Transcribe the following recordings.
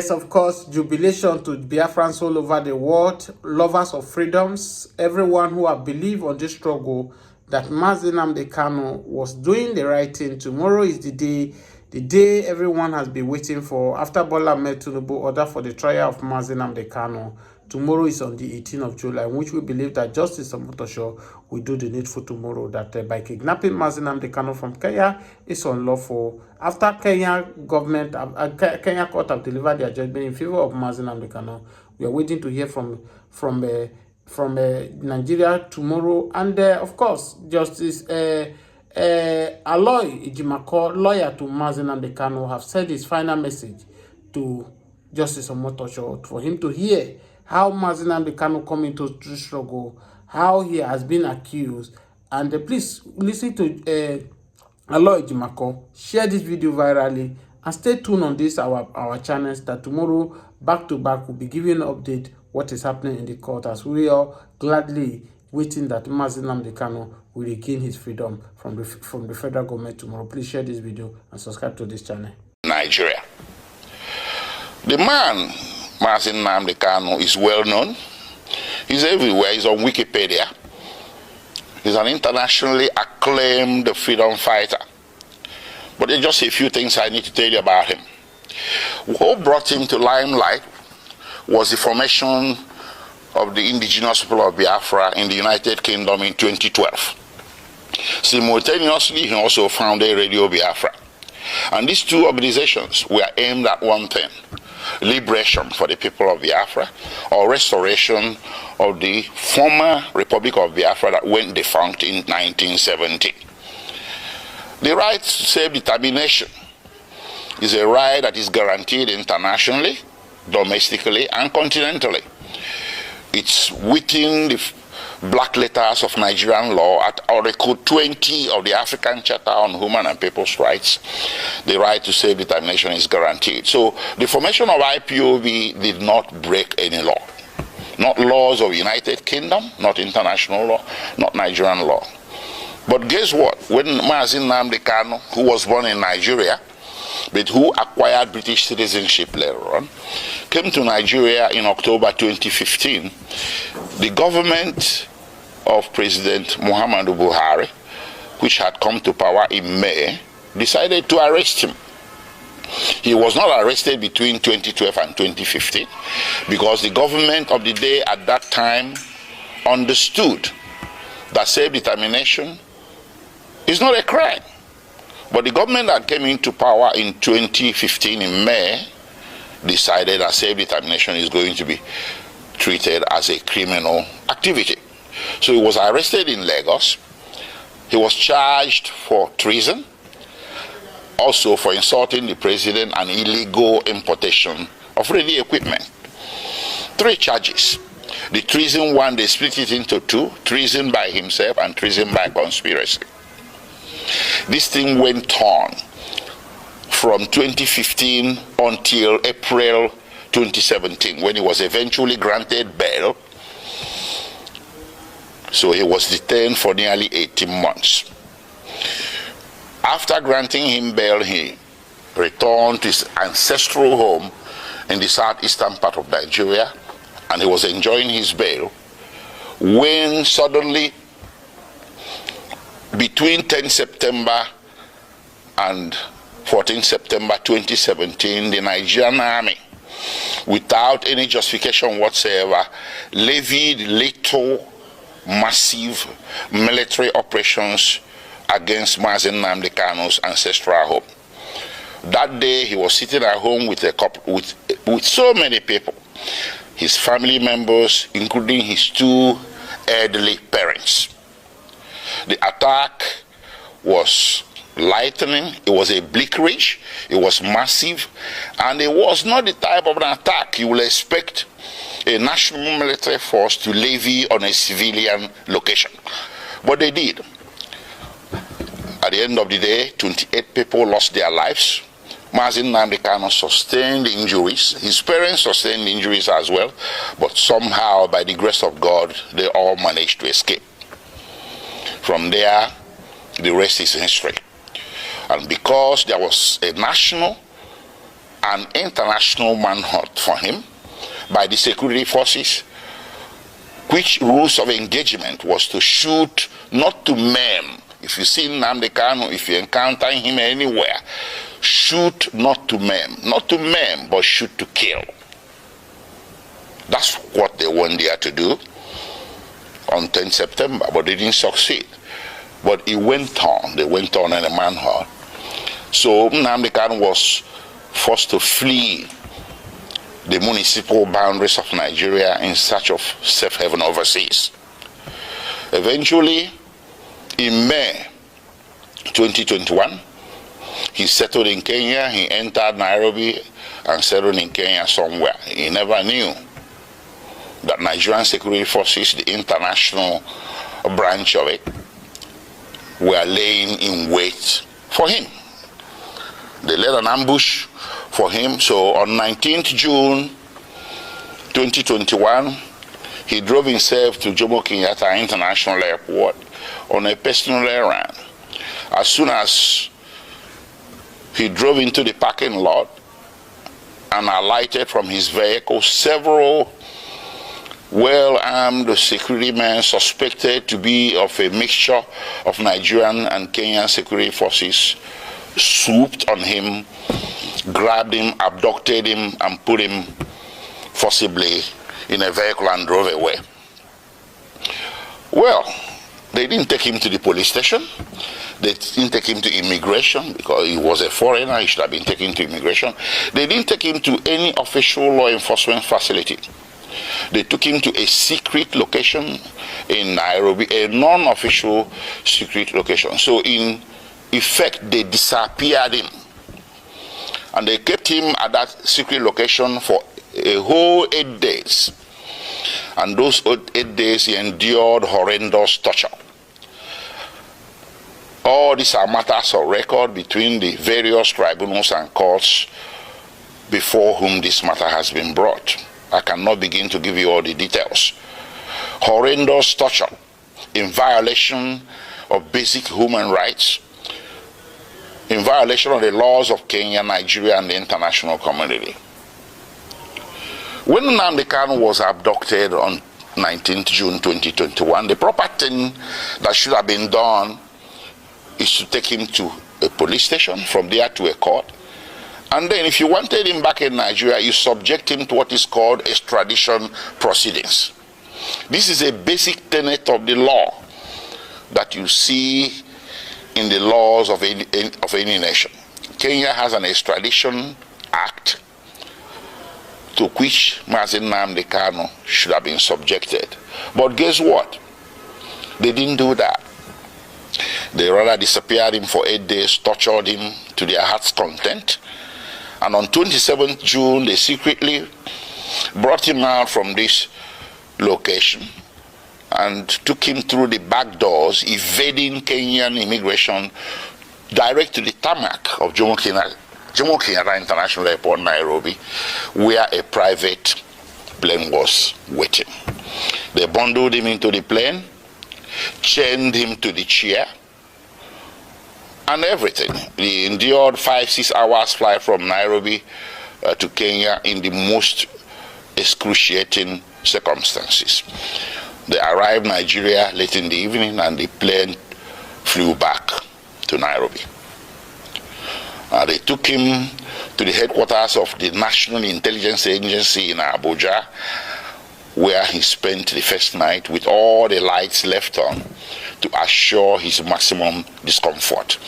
Yes, of course, jubilation to Biafrans all over the world, lovers of freedoms, everyone who have believed on this struggle that Nnamdi Kanu was doing the right thing. Tomorrow is the day everyone has been waiting for. After Bola Ahmed Tinubu order for the trial of Nnamdi Kanu, tomorrow is on the 18th of July, in which we believe that Justice Omotosho will do the needful tomorrow, that by kidnapping Nnamdi Kanu from Kenya is unlawful. After Kenya government, Kenya court have delivered their judgment in favor of Nnamdi Kanu, we are waiting to hear from Nigeria tomorrow. And of course, Justice Aloy, Ejimakor, lawyer to Nnamdi Kanu, have said his final message to Justice Omotosho for him to hear how Nnamdi Kanu come into the struggle, how he has been accused. And please listen to Aloy Ejimakor, share this video virally, and stay tuned on this our channels, that tomorrow back to back will be giving an update what is happening in the court, as we are gladly waiting that Nnamdi Kanu will regain his freedom from the federal government tomorrow. Please share this video and subscribe to this channel. Nigeria. The man, Nnamdi Kanu, is well known. He's everywhere. He's on Wikipedia. He's an internationally acclaimed freedom fighter. But there's just a few things I need to tell you about him. What brought him to limelight was the formation of the indigenous people of Biafra in the United Kingdom in 2012. Simultaneously, he also founded Radio Biafra. And these two organizations were aimed at one thing: liberation for the people of Biafra, or restoration of the former Republic of Biafra that went defunct in 1970. The right to self-determination is a right that is guaranteed internationally, domestically, and continentally. It's within the black letters of Nigerian law at Article 20 of the African Charter on Human and People's Rights. The right to self-determination is guaranteed. So the formation of IPOB did not break any law. Not laws of United Kingdom, not international law, not Nigerian law. But guess what? When Nnamdi Kanu, who was born in Nigeria, but who acquired British citizenship later on, came to Nigeria in October 2015, the government of President Muhammadu Buhari, which had come to power in May, decided to arrest him. He was not arrested between 2012 and 2015 because the government of the day at that time understood that self-determination is not a crime. But the government that came into power in 2015 in May decided that self-determination is going to be treated as a criminal activity. So he was arrested in Lagos. He was charged for treason, also for insulting the president and illegal importation of radio equipment. 3 charges. The treason one, they split it into 2, treason by himself and treason by conspiracy. This thing went on from 2015 until April 2017, when he was eventually granted bail. So he was detained for nearly 18 months. After granting him bail, he returned to his ancestral home in the southeastern part of Nigeria, and he was enjoying his bail when suddenly, between 10 September and 14 September 2017, the Nigerian army, without any justification whatsoever, levied lethal, massive military operations against Nnamdi Kanu's ancestral home. That day, he was sitting at home with so many people, his family members, including his 2 elderly parents. The attack was lightning, it was a bleakridge, it was massive, and it was not the type of an attack you will expect a national military force to levy on a civilian location. But they did. At the end of the day, 28 people lost their lives. Nnamdi Kanu sustained injuries. His parents sustained injuries as well, but somehow, by the grace of God, they all managed to escape. From there, the rest is history. And because there was a national an international manhunt for him by the security forces, which rules of engagement was to shoot, not to maim. If you see Nnamdi Kanu, if you encounter him anywhere, shoot not to maim. Not to maim, but shoot to kill. That's what they went there to do on 10 September, but they didn't succeed. But it went on. They went on in a manhunt. So Nnamdi Kanu was forced to flee the municipal boundaries of Nigeria in search of safe haven overseas. Eventually, in May 2021, he settled in Kenya. He entered Nairobi and settled in Kenya somewhere. He never knew that Nigerian security forces, the international branch of it, were laying in wait for him. They led an ambush for him. So on 19th June 2021, he drove himself to Jomo Kenyatta International Airport on a personal errand. As soon as he drove into the parking lot and alighted from his vehicle, several well-armed security men suspected to be of a mixture of Nigerian and Kenyan security forces swooped on him, grabbed him, abducted him, and put him forcibly in a vehicle and drove away. Well, they didn't take him to the police station. They didn't take him to immigration because he was a foreigner. He should have been taken to immigration. They didn't take him to any official law enforcement facility. They took him to a secret location in Nairobi, a non-official secret location. So in effect, they disappeared him. And they kept him at that secret location for a whole 8 days. And those 8 days he endured horrendous torture. All these are matters of record between the various tribunals and courts before whom this matter has been brought. I cannot begin to give you all the details. Horrendous torture in violation of basic human rights, in violation of the laws of Kenya, Nigeria, and the international community. When Nnamdi Kanu was abducted on 19th June 2021, the proper thing that should have been done is to take him to a police station, from there to a court. And then if you wanted him back in Nigeria, you subject him to what is called extradition proceedings. This is a basic tenet of the law that you see in the laws of any nation. Kenya has an extradition act to which Nnamdi Kanu should have been subjected. But guess what? They didn't do that. They rather disappeared him for 8 days, tortured him to their heart's content. And on 27th June, they secretly brought him out from this location and took him through the back doors, evading Kenyan immigration, direct to the tarmac of Jomo Kenyatta International Airport, Nairobi, where a private plane was waiting. They bundled him into the plane, chained him to the chair, and everything. He endured 5-6 hours flight from Nairobi to Kenya in the most excruciating circumstances. They arrived in Nigeria late in the evening and the plane flew back to Nairobi. They took him to the headquarters of the National Intelligence Agency in Abuja, where he spent the first night with all the lights left on to assure his maximum discomfort.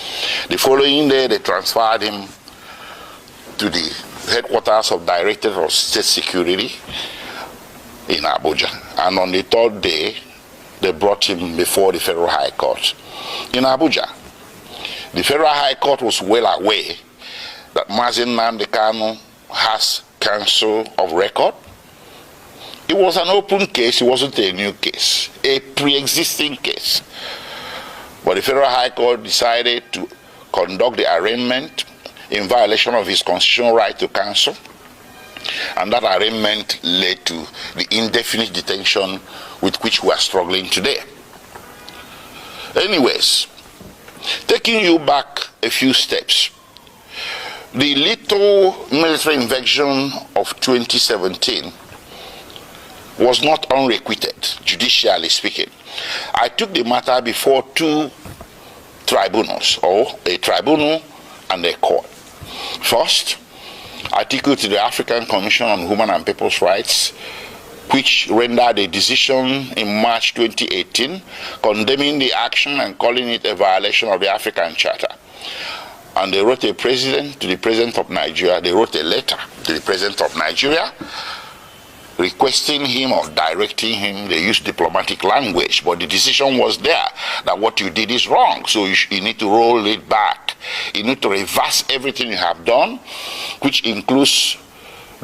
The following day, they transferred him to the headquarters of Directorate of State Security in Abuja. And on the third day, they brought him before the Federal High Court in Abuja. The Federal High Court was well aware that Nnamdi Kanu has counsel of record. It was an open case, it wasn't a new case, a pre-existing case. But the Federal High Court decided to conduct the arraignment in violation of his constitutional right to counsel. And that arraignment led to the indefinite detention with which we are struggling today. Anyways, taking you back a few steps, The little military invasion of 2017 was not unrequited, judicially speaking. I took the matter before two tribunals, or a tribunal and a court. First, I took it to the African Commission on Human and People's Rights, which rendered a decision in March 2018 condemning the action and calling it a violation of the African Charter. And they wrote to the President of Nigeria, they wrote a letter to the President of Nigeria requesting him or directing him. They used diplomatic language, but the decision was there that what you did is wrong, so you need to roll it back. You need to reverse everything you have done, which includes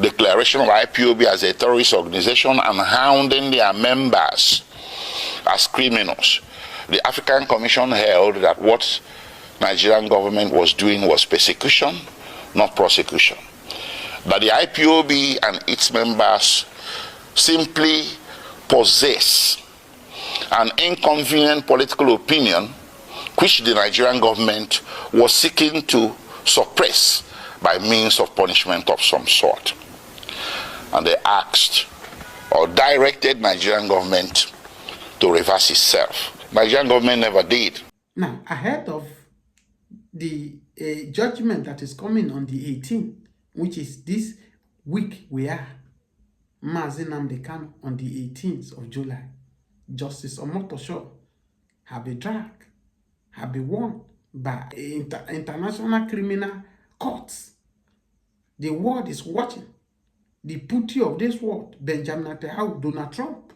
declaration of IPOB as a terrorist organization and hounding their members as criminals. The African Commission held that what Nigerian government was doing was persecution, not prosecution. That the IPOB and its members simply possess an inconvenient political opinion which the Nigerian government was seeking to suppress by means of punishment of some sort. And they asked or directed Nigerian government to reverse itself. Nigerian government never did. Now, ahead of the judgment that is coming on the 18th, which is this week we are, Nnamdi Kanu on the 18th of July, Justice Omotosho have been dragged, have been won by international criminal courts. The world is watching. The putty of this world, Benjamin Netanyahu, Donald Trump,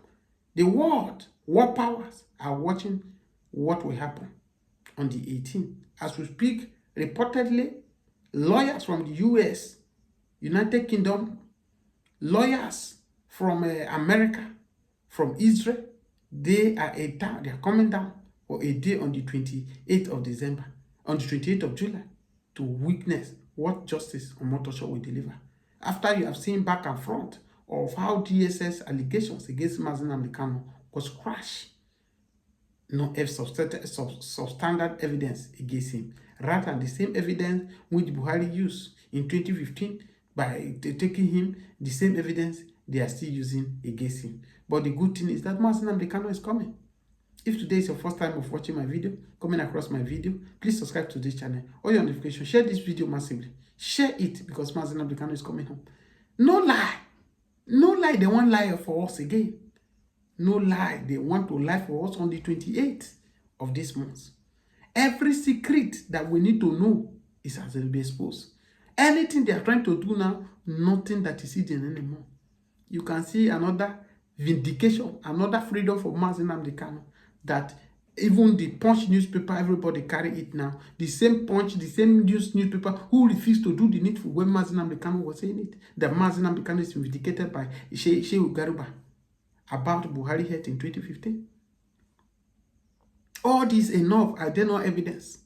the world, war powers are watching what will happen on the 18th. As we speak, reportedly, lawyers from the US, United Kingdom, lawyers from America, from Israel, they are coming down for a day on the 28th of December, on the 28th of July, to witness what Justice Omotosho will deliver. After you have seen back and front of how DSS allegations against Nnamdi Kanu was crushed, no substandard evidence against him, rather than the same evidence which Buhari used in 2015 by taking him, the same evidence they are still using against him. But the good thing is that Nnamdi Kanu is coming. If today is your first time of watching my video, coming across my video, please subscribe to this channel. All your notifications, share this video massively. Share it because Nnamdi Kanu is coming home. No lie. No lie, they won't lie for us again. No lie, they want to lie for us on the 28th of this month. Every secret that we need to know is as will be exposed. Anything they are trying to do now, nothing that is hidden anymore. You can see another vindication, another freedom for Nnamdi Kanu, that even the Punch newspaper, everybody carry it now. The same Punch, the same newspaper who refused to do the needful when Nnamdi Kanu was saying it, that Nnamdi Kanu is vindicated by Shehu Garuba about Buhari health in 2015. All this enough, are there no evidence?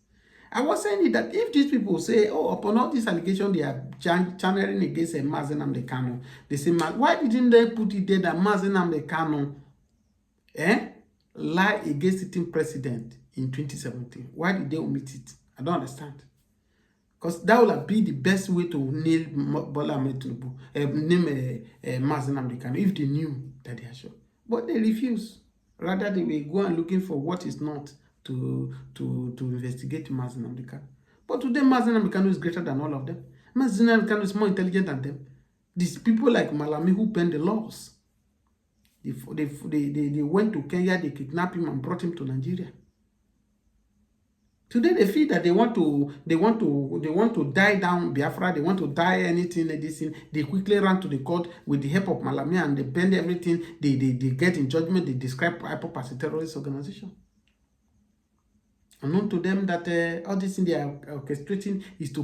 I was saying that if these people say, oh, upon all these allegations they are channeling against Nnamdi Kanu, they say, why didn't they put it there that Nnamdi Kanu lie against sitting president in 2017? Why did they omit it? I don't understand. Because that would have been the best way to nail Bola Ahmed Tinubu, name Nnamdi Kanu, if they knew that they are sure. But they refuse. Rather, they will go and looking for what is not to investigate Nnamdi Kanu. But today, Nnamdi Kanu is greater than all of them. Nnamdi Kanu is more intelligent than them. These people like Malami who pen the laws, they went to Kenya, they kidnapped him and brought him to Nigeria. Today they feel that they want to die down Biafra, they want to die anything, anything. They quickly run to the court with the help of Malami and they bend everything. They get in judgment. They describe IPOB as a terrorist organization. Unknown to them that all this thing they are orchestrating is to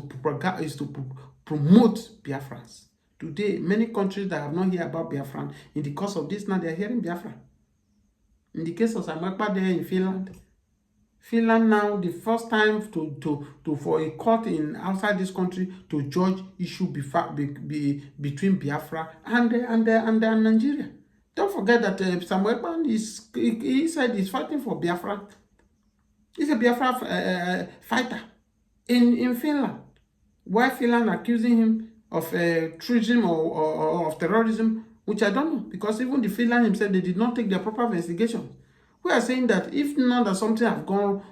promote Biafrans. Today, many countries that have not heard about Biafran, in the course of this now they are hearing Biafra. In the case of Ejimakor there in Finland now, the first time for a court in outside this country to judge issue between Biafra and Nigeria. Don't forget that Samuel Ban he said he's fighting for Biafra. He's a Biafra fighter in Finland. Why Finland accusing him of treason or of terrorism, which I don't know, because even the Finland himself, they did not take their proper investigation. We are saying that if not that something have gone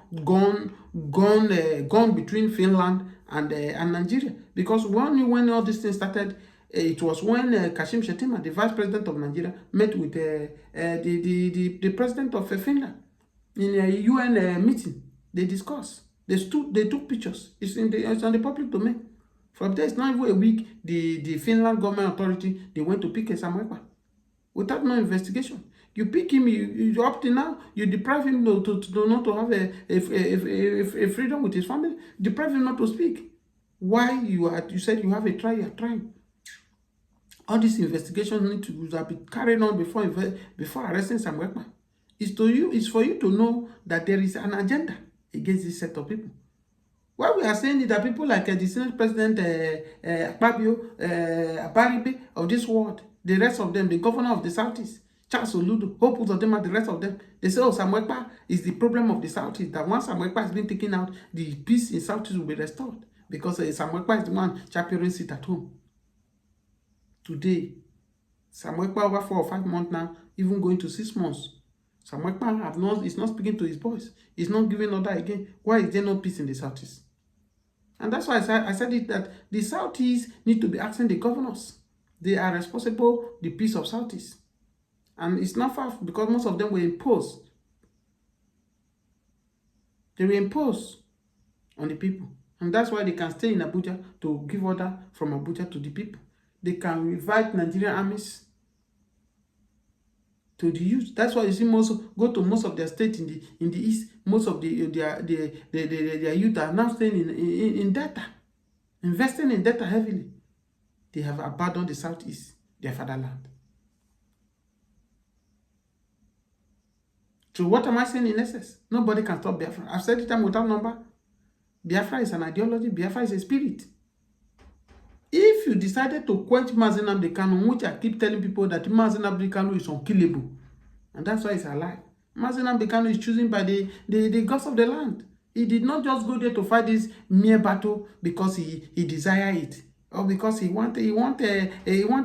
between Finland and Nigeria, because when all these things started, it was when Kashim Shettima, the vice president of Nigeria, met with the president of Finland in a UN meeting. They discussed. They took pictures. It's on the public domain. From there, it's not even a week. The Finland government authority, they went to pick Ejimakor without no investigation. You pick him, you up to now, you deprive him to not to have a freedom with his family, deprive him not to speak. Why you said you have a trial, you're trying. All these investigations need to be carried on before arresting Ejimakor. It's for you to know that there is an agenda against this set of people. What we are saying is that people like the Senate President Akpabio, Abaribe of this world, the rest of them, the governor of the Southeast, Charles Oludo, Hope Uzodinma, the rest of them, they say, oh, Ejimakor is the problem of the Southeast, that once Ejimakor has been taken out, the peace in Southeast will be restored, because Ejimakor is the one championing it at home. Today, Ejimakor over 4 or 5 months now, even going to 6 months, Ejimakor is not speaking to his boys. He's not giving order again. Why is there no peace in the Southeast? And that's why I said it, that the Southeast need to be asking the governors. They are responsible for the peace of Southeast. And it's not far, because most of them were imposed. They were imposed on the people. And that's why they can stay in Abuja to give order from Abuja to the people. They can invite Nigerian armies to the youth. That's why you see go to most of their states in the east. Most of their youth are now staying in data, investing in data heavily. They have abandoned the Southeast, their fatherland. So what am I saying in essence? Nobody can stop Biafra. I've said it time without number. Biafra is an ideology. Biafra is a spirit. If you decided to quench Nnamdi Kanu, which I keep telling people that Nnamdi Kanu is unkillable, and that's why it's alive. Nnamdi Kanu is chosen by the gods of the land. He did not just go there to fight this mere battle because he desire it, or because he want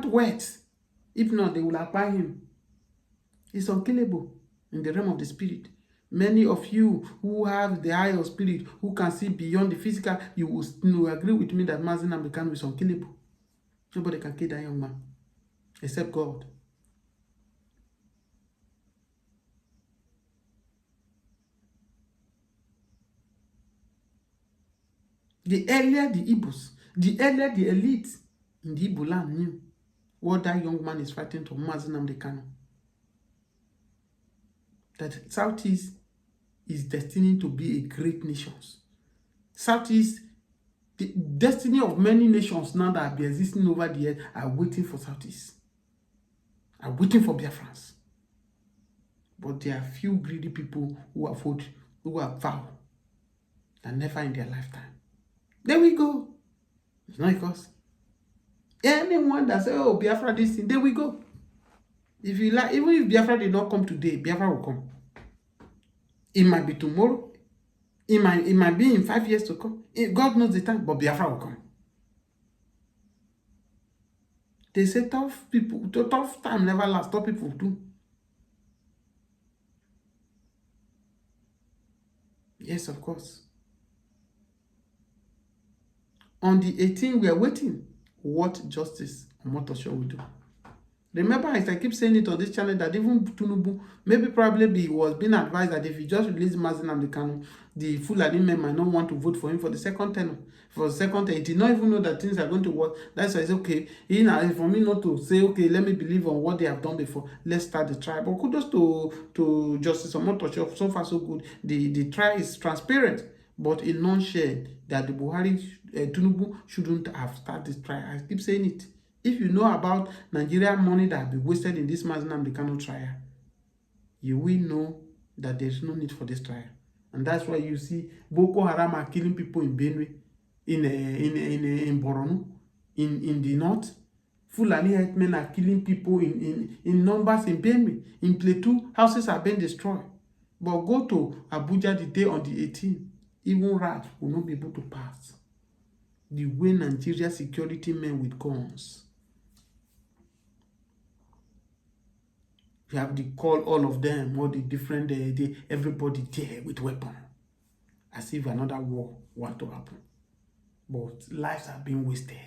words. If not, they will apply him. He's unkillable in the realm of the spirit. Many of you who have the eye of spirit, who can see beyond the physical, you will agree with me that Nnamdi Kanu is unkillable. Nobody can kill that young man, except God. The earlier the Igbos, the earlier the elite in the Igbo land knew what that young man is fighting for, Nnamdi Kanu. That Southeast is destined to be a great nation. Southeast, the destiny of many nations now that have been existing over the earth are waiting for Southeast, are waiting for Biafrans. But there are few greedy people who have vowed that never in their lifetime. There we go. It's not because anyone that says, oh, Biafra this thing, there we go. If you like, even if Biafra did not come today, Biafra will come. It might be tomorrow. It might be in 5 years to come. God knows the time, but Biafra will come. They say tough time never lasts. Tough people do. Yes, of course. On the 18th, we are waiting what Justice Omotosho will do. Remember, as I keep saying it on this channel, that even Tinubu, probably he was being advised that if he just released Nnamdi Kanu, the Fulani men might not want to vote for him for the second tenure. For the second tenure, he did not even know that things are going to work. That's why it's okay. For me not to say, okay, let me believe on what they have done before. Let's start the trial. But kudos to Justice Omotosho. So far, so good. The trial is transparent, but in nonshare that the Tinubu shouldn't have started this trial. I keep saying it. If you know about Nigerian money that has been wasted in this Nnamdi Kanu trial, you will know that there's no need for this trial. And that's why you see Boko Haram are killing people in Benue, in Borno, in the north. Fulani herdsmen are killing people in numbers in Benue. In Plateau, houses are being destroyed. But go to Abuja the day on the 18th, even rats will not be able to pass. The way Nigeria security men with guns. You have to call all of them, all the different, everybody there with weapon. As if another war want to happen. But lives are being wasted.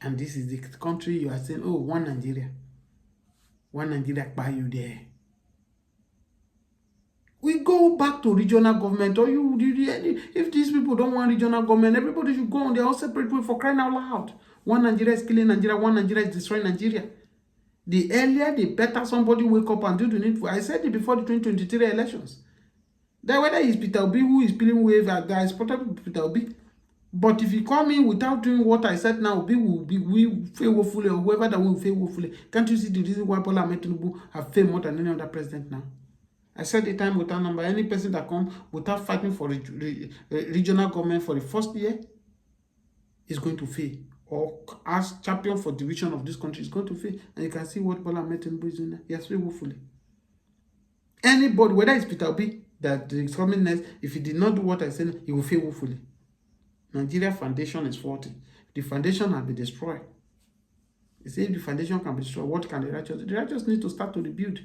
And this is the country you are saying, oh, one Nigeria by you there. We go back to regional government, or if these people don't want regional government, everybody should go on their own separate way, for crying out loud. One Nigeria is killing Nigeria, one Nigeria is destroying Nigeria. The earlier, the better somebody wake up and do the needful. I said it before the 2023 elections. That whether it's Peter Obi who is spilling wave, that is probably Peter Obi. But if you come in without doing what I said now, we fail woefully, or whoever that will fail woefully. Can't you see the reason why Bola Ahmed Tinubu have failed more than any other president now? I said the time without number, any person that come without fighting for regional government for the first year is going to fail. Or as champion for division of this country is going to fail. And you can see what Bola Ahmed Tinubu is doing now. He has failed woefully. Anybody, whether it's Peter Obi that is coming next, if he did not do what I said, he will fail woefully. Nigeria foundation is faulty. The foundation has been destroyed. You say if the foundation can be destroyed, what can the righteous do? The righteous need to start to rebuild.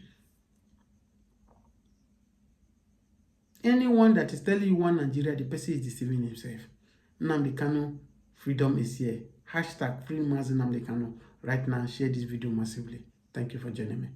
Anyone that is telling you one Nigeria, the person is deceiving himself. Nnamdi Kanu, freedom is here. #free Nnamdi Kanu. Right now, share this video massively. Thank you for joining me.